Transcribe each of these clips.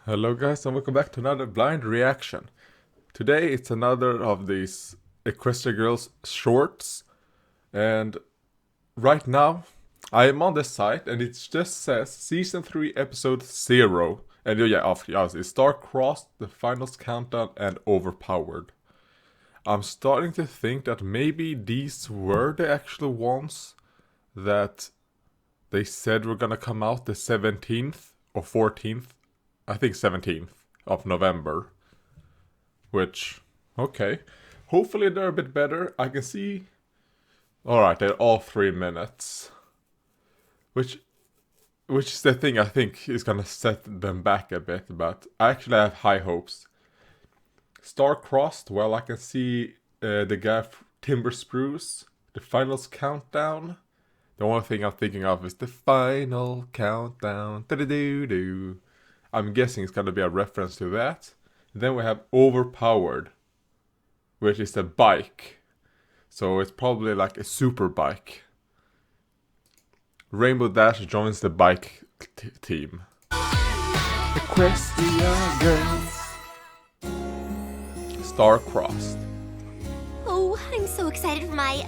Hello guys and welcome back to another blind reaction. Today it's another of these Equestria Girls shorts, and right now I am on the site and it just says Season 3 Episode 0. And it's Star-Crossed, The Finals Countdown and Overpowered. I'm starting to think that maybe these were the actual ones that they said were gonna come out the 17th or 14th. I think 17th of November. Which, okay. Hopefully they're a bit better. I can see... Alright, they're all 3 minutes. Which is the thing I think is gonna set them back a bit. But I actually have high hopes. Star-Crossed, well I can see the guy Timber Spruce. The Finals Countdown. The only thing I'm thinking of is the Final Countdown. Da-da-doo-doo. I'm guessing it's gonna be a reference to that. Then we have Overpowered, which is a bike. So it's probably like a super bike. Rainbow Dash joins the bike team. Equestria Girls. Star-Crossed. Oh, I'm so excited for my,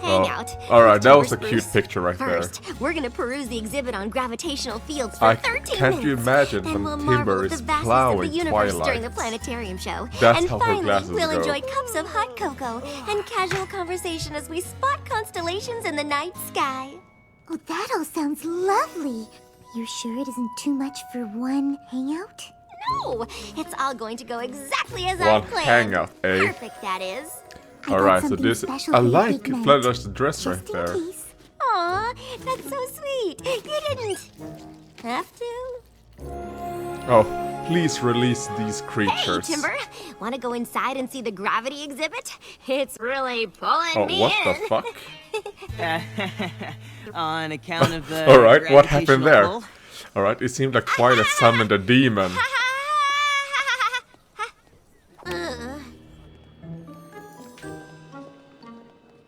hangout. Alright, that was a cute picture right First, there. we're gonna peruse the exhibit on gravitational fields for 13 minutes. Can't you imagine and when we'll Timber marvel at is the vastness plowing of the universe Twilight? during the planetarium show. That's and how her finally, glasses we'll go. enjoy cups of hot cocoa and casual conversation as we spot constellations in the night sky. Oh, that all sounds lovely. You sure it isn't too much for one hangout? No, it's all going to go exactly as I One planned. hangout, eh? Perfect, that is. Alright, so this... I like Fluttershy's dress right Just in there. case. Aw, that's so sweet. You didn't have to. Oh, please release these Hey, creatures. Timber, want to go inside and see the gravity exhibit? It's really pulling Oh, me what in. the fuck? On account of the Alright, what happened there? gravitational pull? Alright, it seemed like Twilight summoned a demon.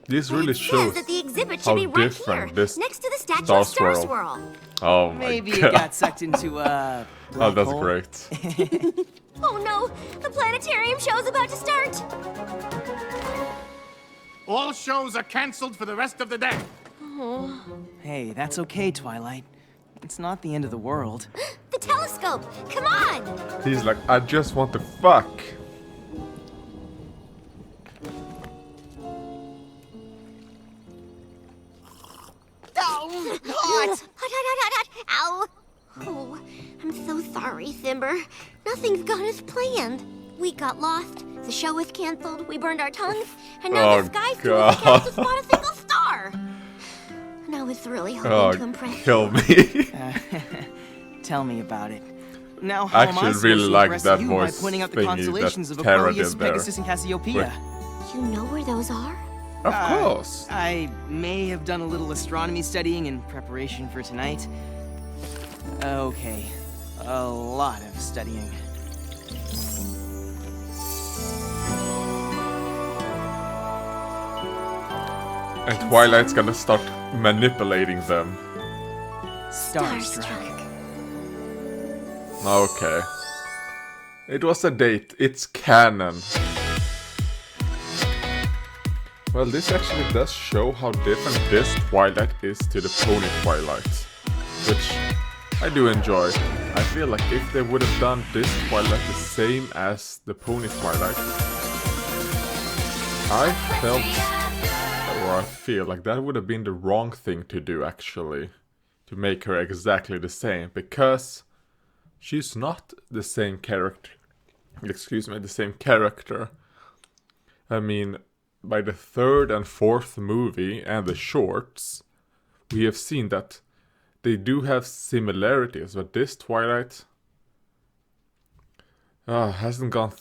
This really It says shows that the exhibit how should be right different here, this next to the statue Star of Star Swirl. Swirl. Oh my Maybe god. it got sucked into a Oh, black that's hole. great. Oh no, the planetarium show's about to start. All shows are cancelled for the rest of the day. Hey, that's okay, Twilight. It's not the end of the world. The telescope, come on. He's like, I just want to fuck. Oh, hot. Hot. Ow. Oh, I'm so sorry, Thimber. Nothing's gone as planned. We got lost, the show was canceled, we burned our tongues, and now Oh, the sky's too God. overcast to spot a single star. And I was really hoping to Oh, impress kill you. me. Tell me about it. Now, I how am I actually supposed really to like impress that you by voice pointing out the thingy constellations that of Tara Aquarius, did there. Pegasus, and Cassiopeia? You know where those are? Of course. I may have done a little astronomy studying in preparation for tonight. Okay, a lot of studying. And Twilight's gonna start manipulating them. Starstruck. Okay. It was a date. It's canon. Well, this actually does show how different this Twilight is to the Pony Twilight. Which I do enjoy. I feel like if they would have done this Twilight the same as the Pony Twilight, I feel like that would have been the wrong thing to do actually. To make her exactly the same. Because she's not the same character. Excuse me, the same character. I mean, by the third and fourth movie and the shorts, we have seen that they do have similarities, but this Twilight hasn't gone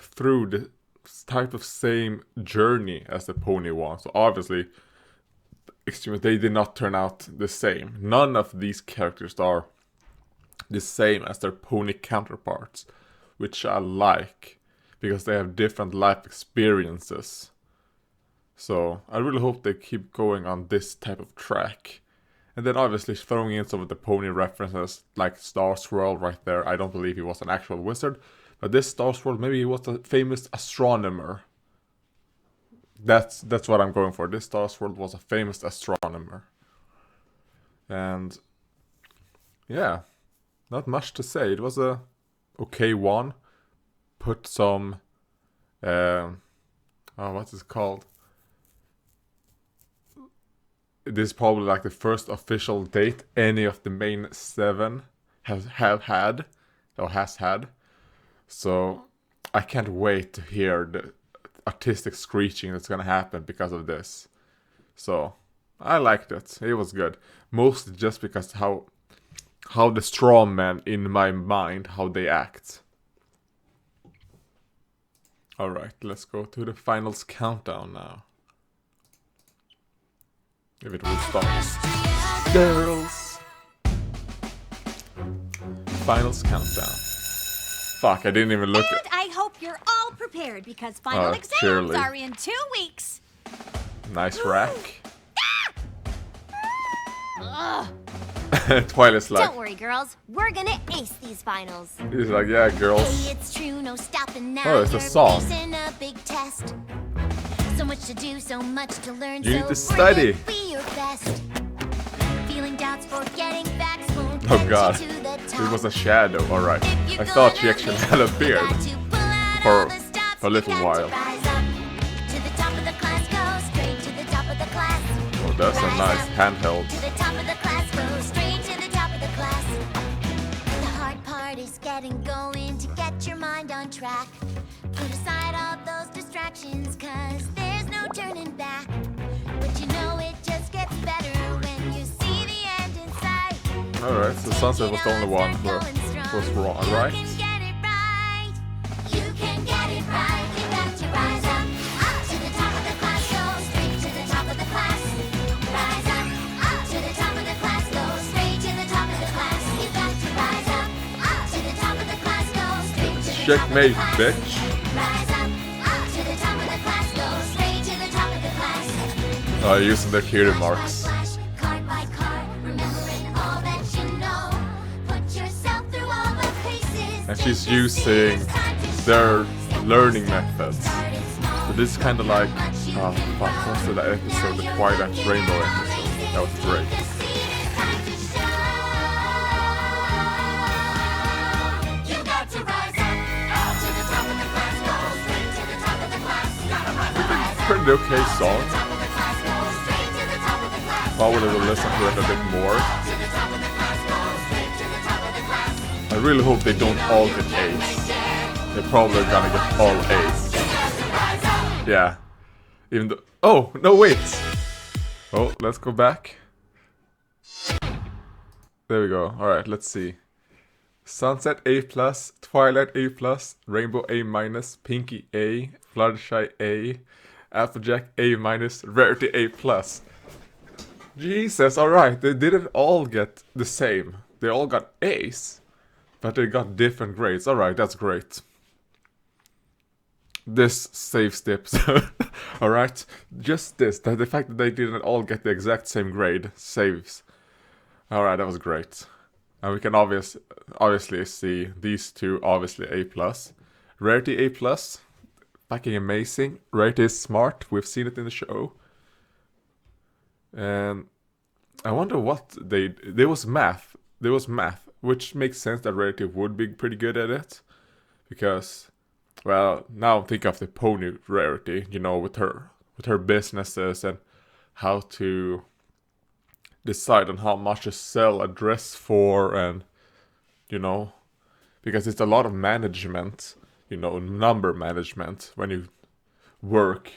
through the type of same journey as the Pony one. So obviously, they did not turn out the same. None of these characters are the same as their Pony counterparts, which I like, because they have different life experiences. So I really hope they keep going on this type of track. And then obviously throwing in some of the pony references, like Star Swirl right there. I don't believe he was an actual wizard, but this Star Swirl, maybe he was a famous astronomer. That's what I'm going for. This Star Swirl was a famous astronomer. And yeah, not much to say. It was a okay one. Put some what's it called? This is probably like the first official date any of the main 7 have had or has had. So I can't wait to hear the artistic screeching that's gonna happen because of this. So I liked it. It was good. Mostly just because how the strong men in my mind, how they act. Alright, let's go to the finals countdown now. If it will stop. Girls! Finals countdown. Fuck, I didn't even look And at. I hope you're all prepared because final exams Shirley. are in 2 weeks. Nice rack. Twilight's like, Don't worry, girls. We're gonna ace these finals. he's like, yeah, girls. Hey, it's true, no stopping now. Oh, it's a You're song. facing a big test. So much to do, so much to learn. You need so to study. bring it, be your best. Feeling doubts, forgetting facts won't Oh get god, you to the it top. was a shadow. Alright, If you're I thought she gonna actually make had a it, beard you got to pull out for all the stops. a little You got while. to rise up to the top of the class, go straight to the top of the class. Oh, that's a Rise nice up handheld. to the top of the class, go straight to the top of the class. The hard part is getting going to get your mind on track. Put aside all those distractions, cause there's no turning back. But you know it just gets better when you see the end in sight. Alright, so Sunset was the only one who was wrong, right? You can get it right. You can get it right. You got to rise up to the top of the class, go straight to the top of the class. Rise up to the top of the class, go straight to the top of the class. You got to rise up to the top of the class, go straight to the top of the Checkmate, class. bitch. Rise up to the top of the class, go straight to the top of the class. Using their cutie marks. Card by card, remembering all that you know. Put yourself through all the paces. And she's using their learning methods. So this is kind of like, fuck, what's that episode? The Twilight Rainbow episode. That was great. You got to rise up to the top of the class, go straight to the top of the class. Gotta rise up. Pretty okay song. Top of the class, go straight to the top of the class. Probably will listen to it a bit more. To the top of the class, go straight to the top of the class. I really hope they don't all get A's. They're probably gonna get all A's. Yeah. Even though. Oh, no, wait! Oh, let's go back. There we go. Alright, let's see. Sunset A+, Twilight A+, Rainbow A-, Pinky A, Fluttershy A, Applejack A-, Rarity A+. Jesus, alright, they didn't all get the same. They all got A's, but they got different grades. Alright, that's great. This saves tips. Alright, just this. The fact that they didn't all get the exact same grade saves. Alright, that was great. And we can obviously see these two, obviously A+. Rarity A+, fucking amazing. Rarity is smart, we've seen it in the show. And I wonder what there was math, which makes sense that Rarity would be pretty good at it. Because, well, now think of the pony Rarity, you know, with her businesses and how to decide on how much to sell a dress for, and you know, because it's a lot of management, you know, number management when you work,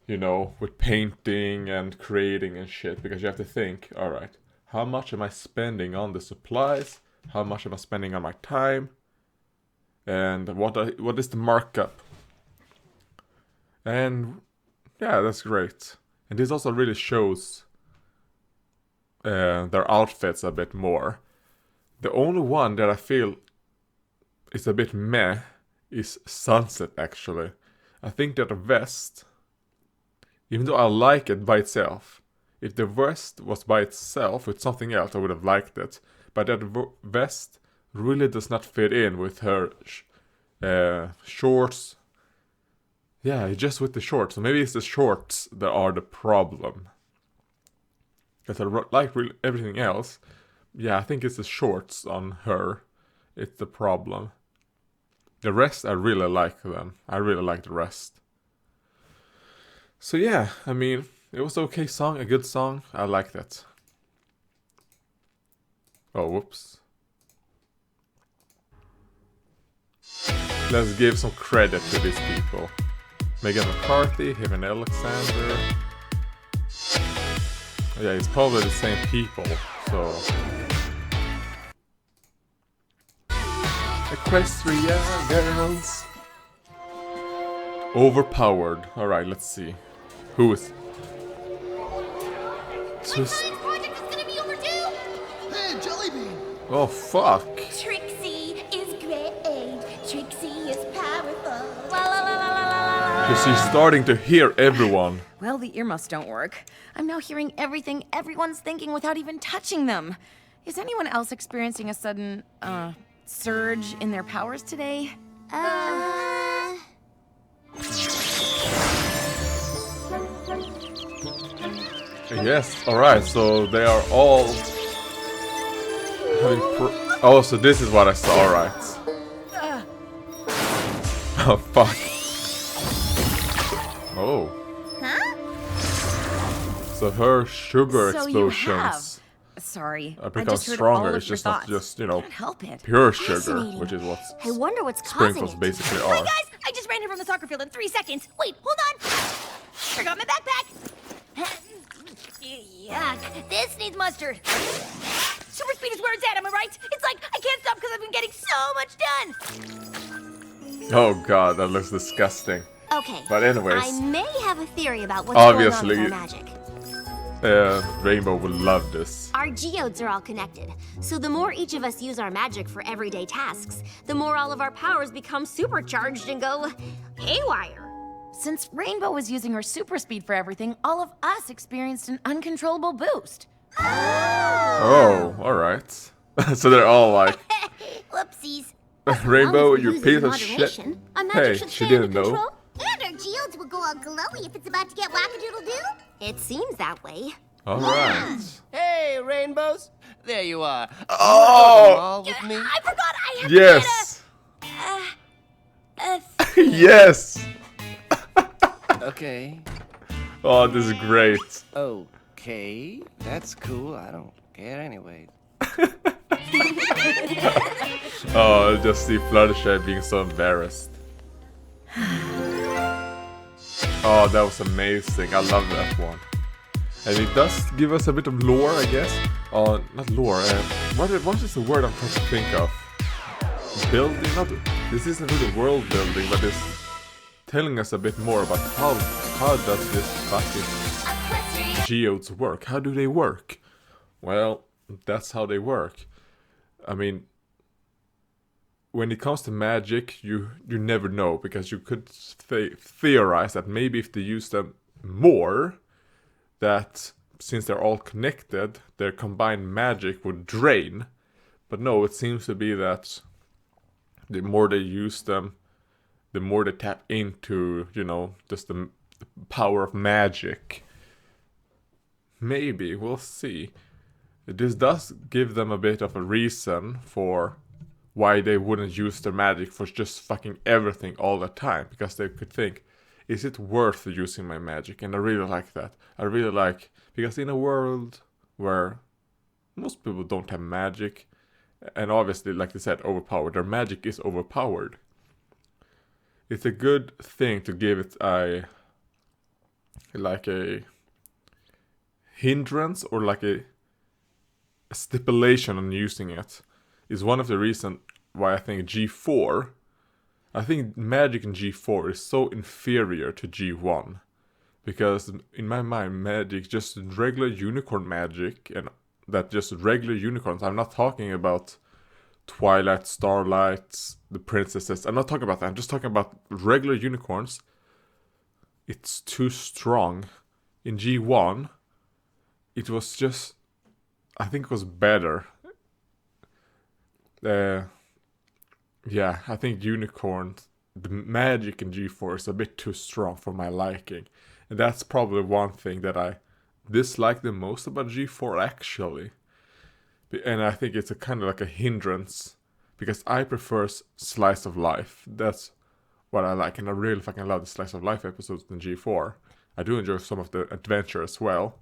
you know, with painting and creating and shit, because you have to think, all right, how much am I spending on the supplies, how much am I spending on my time, and what is the markup. And yeah, that's great. And this also really shows their outfits a bit more. The only one that I feel is a bit meh is Sunset, actually. I think that the vest, even though I like it by itself, If the vest was by itself with something else, I would have liked it. But that vest really does not fit in with her shorts. Yeah, just with the shorts. So maybe it's the shorts that are the problem. Because I like really everything else. Yeah, I think it's the shorts on her. It's the problem. The rest, I really like them. I really like the rest. So yeah, I mean, it was an okay song, a good song. I liked it. Oh, whoops. Let's give some credit to these people. Megan McCarthy, him and Alexander. Yeah, it's probably the same people, so... Equestria girls. Overpowered. Alright, let's see. Who is... Project is gonna be overdue. Hey, Jellybean! Oh, fuck. Trixie is great. Trixie is powerful. Because she's starting to hear everyone. Well, the earmuffs don't work. I'm now hearing everything everyone's thinking without even touching them. Is anyone else experiencing a sudden, surge in their powers today? Yes, alright, so they are all having oh, so this is what I saw, alright. Oh, fuck. Oh. Huh? So her sugar So you explosions Sorry, are I become just heard all stronger. of It's your just not thoughts. just, you know, Can't help it. pure sugar, Fascinating. which is what I wonder what's causing sprinkles it. basically Hey are. guys, I just ran here from the soccer field in 3 seconds. Wait, hold on. Forgot my backpack. Yuck, this needs mustard. Super speed is where it's at, am I right? It's like I can't stop because I've been getting so much done. Oh god, that looks disgusting. Okay. But anyways. I may have a theory about what's Obviously. going on with our magic. Rainbow will love this. Our geodes are all connected, so the more each of us use our magic for everyday tasks, the more all of our powers become supercharged and go haywire. Since Rainbow was using her super speed for everything, all of us experienced an uncontrollable boost. Oh, alright. So they're all like, Whoopsies. Rainbow, As long as we you use it piece in of shit. moderation, our magic Hey, should she stay under didn't know. control. And our geodes will go all glowy if it's about to get wackadoodle-doo. It seems that way. Alright. Hey, rainbows! There you are. Oh! All with me. I forgot I have Yes! to Yes! Okay. Oh, this is great. Okay. That's cool. I don't care anyway. Oh, just see Fluttershy being so embarrassed. Oh, that was amazing. I love that one. And it does give us a bit of lore, I guess. Not lore. What is the word I'm trying to think of? Building? This isn't really world building, but it's telling us a bit more about how does this fucking geodes work? How do they work? Well, that's how they work. I mean, when it comes to magic, you never know, because you could theorize that maybe if they use them more, that since they're all connected, their combined magic would drain. But no, it seems to be that the more they use them, the more they tap into, you know, just the power of magic. Maybe, we'll see. This does give them a bit of a reason for why they wouldn't use their magic for just fucking everything all the time. Because they could think, is it worth using my magic? And I really like that. I really like, because in a world where most people don't have magic, and obviously, like they said, overpowered, their magic is overpowered. It's a good thing to give it a hindrance or like a stipulation on using it. Is one of the reasons why I think G4, I think magic in G4 is so inferior to G1. Because in my mind, magic, just regular unicorn magic, and that just regular unicorns, I'm not talking about Twilight, Starlight, the princesses, I'm not talking about that, I'm just talking about regular unicorns. It's too strong. In G1, it was just, I think it was better. Yeah, I think Unicorn, the magic in G4 is a bit too strong for my liking. And that's probably one thing that I dislike the most about G4 actually. And I think it's a kind of like a hindrance because I prefer slice of life. That's what I like, and I really fucking love the slice of life episodes in G4. I do enjoy some of the adventure as well.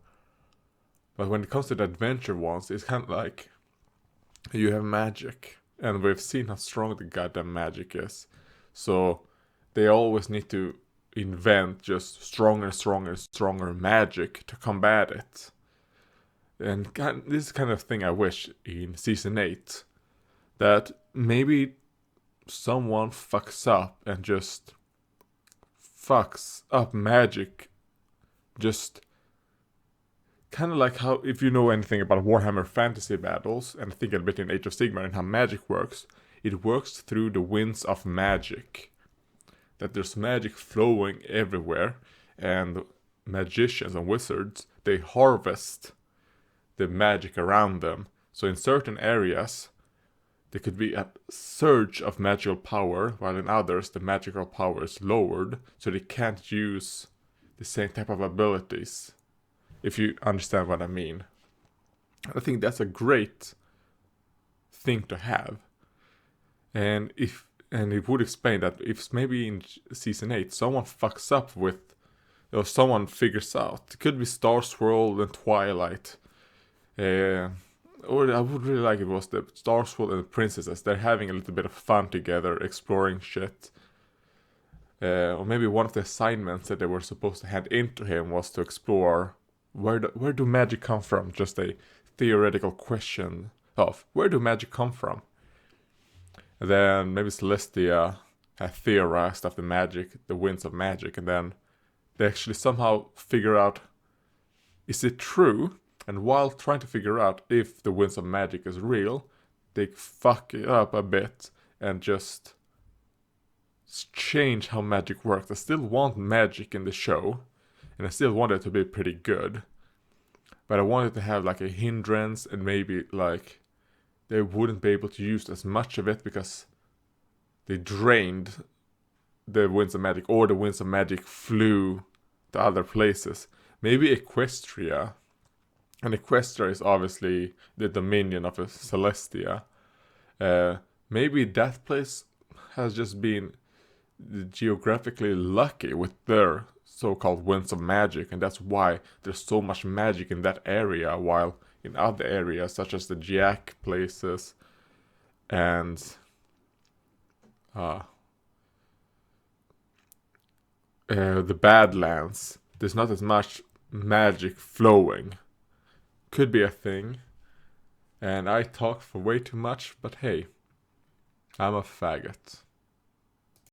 But when it comes to the adventure ones, it's kind of like you have magic. And we've seen how strong the goddamn magic is. So they always need to invent just stronger, stronger, stronger magic to combat it. And this is kind of thing I wish in Season 8. That maybe someone fucks up and just fucks up magic. Just kind of like how, if you know anything about Warhammer Fantasy battles, and think a bit in Age of Sigmar and how magic works, it works through the winds of magic. That there's magic flowing everywhere, and magicians and wizards, they harvest the magic around them. So in certain areas, there could be a surge of magical power, while in others, the magical power is lowered, so they can't use the same type of abilities. If you understand what I mean. I think that's a great thing to have. And it would explain that if maybe in Season 8 someone fucks up with, or someone figures out, it could be Star Swirl and Twilight. Or I would really like it was the Star Swirl and the Princesses. They're having a little bit of fun together, exploring shit. Or maybe one of the assignments that they were supposed to hand into him was to explore where do magic come from? Just a theoretical question of where do magic come from? And then maybe Celestia had theorized of the magic, the winds of magic, and then they actually somehow figure out, is it true? And while trying to figure out if the winds of magic is real, they fuck it up a bit and just change how magic works. I still want magic in the show, and I still want it to be pretty good. But I wanted to have like a hindrance, and maybe like they wouldn't be able to use as much of it because they drained the winds of magic, or the winds of magic flew to other places. Maybe Equestria. And Equestria is obviously the dominion of Celestia. Maybe that place has just been geographically lucky with their so-called winds of magic, and that's why there's so much magic in that area, while in other areas such as the Jack places and the Badlands, there's not as much magic flowing. Could be a thing. And I talk for way too much, but hey, I'm a faggot.